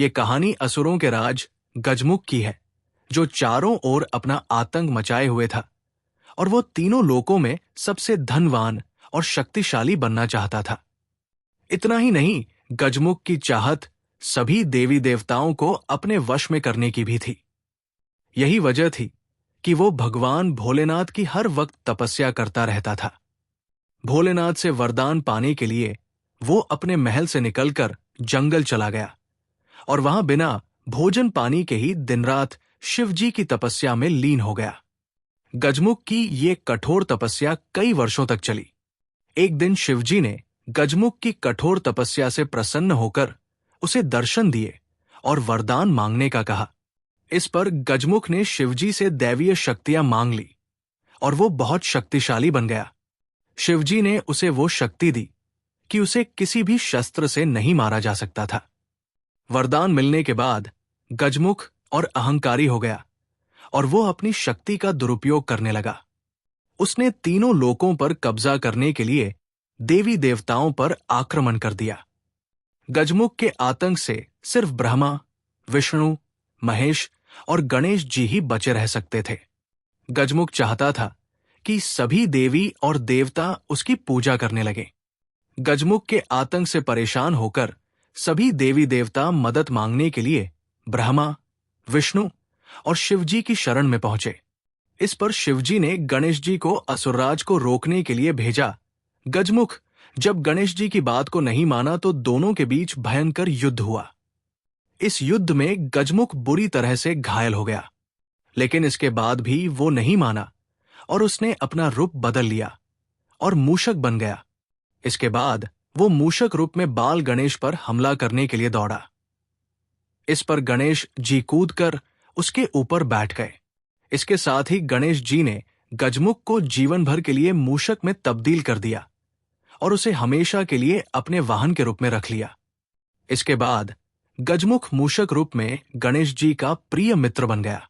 ये कहानी असुरों के राज गजमुख की है, जो चारों ओर अपना आतंक मचाए हुए था और वो तीनों लोकों में सबसे धनवान और शक्तिशाली बनना चाहता था। इतना ही नहीं, गजमुख की चाहत सभी देवी देवताओं को अपने वश में करने की भी थी। यही वजह थी कि वो भगवान भोलेनाथ की हर वक्त तपस्या करता रहता था। भोलेनाथ से वरदान पाने के लिए वो अपने महल से निकलकर जंगल चला गया और वहां बिना भोजन पानी के ही दिन रात शिवजी की तपस्या में लीन हो गया। गजमुख की ये कठोर तपस्या कई वर्षों तक चली। एक दिन शिवजी ने गजमुख की कठोर तपस्या से प्रसन्न होकर उसे दर्शन दिए और वरदान मांगने का कहा। इस पर गजमुख ने शिवजी से दैवीय शक्तियां मांग ली और वो बहुत शक्तिशाली बन गया। शिवजी ने उसे वो शक्ति दी कि उसे किसी भी शस्त्र से नहीं मारा जा सकता था। वरदान मिलने के बाद गजमुख और अहंकारी हो गया और वो अपनी शक्ति का दुरुपयोग करने लगा। उसने तीनों लोकों पर कब्जा करने के लिए देवी देवताओं पर आक्रमण कर दिया। गजमुख के आतंक से सिर्फ ब्रह्मा, विष्णु, महेश और गणेश जी ही बचे रह सकते थे। गजमुख चाहता था कि सभी देवी और देवता उसकी पूजा करने लगे। गजमुख के आतंक से परेशान होकर सभी देवी देवता मदद मांगने के लिए ब्रह्मा, विष्णु और शिवजी की शरण में पहुंचे। इस पर शिवजी ने गणेश जी को असुरराज को रोकने के लिए भेजा। गजमुख जब गणेश जी की बात को नहीं माना तो दोनों के बीच भयंकर युद्ध हुआ। इस युद्ध में गजमुख बुरी तरह से घायल हो गया, लेकिन इसके बाद भी वो नहीं माना और उसने अपना रूप बदल लिया और मूषक बन गया। इसके बाद वो मूषक रूप में बाल गणेश पर हमला करने के लिए दौड़ा। इस पर गणेश जी कूदकर उसके ऊपर बैठ गए। इसके साथ ही गणेश जी ने गजमुख को जीवन भर के लिए मूषक में तब्दील कर दिया और उसे हमेशा के लिए अपने वाहन के रूप में रख लिया। इसके बाद गजमुख मूषक रूप में गणेश जी का प्रिय मित्र बन गया।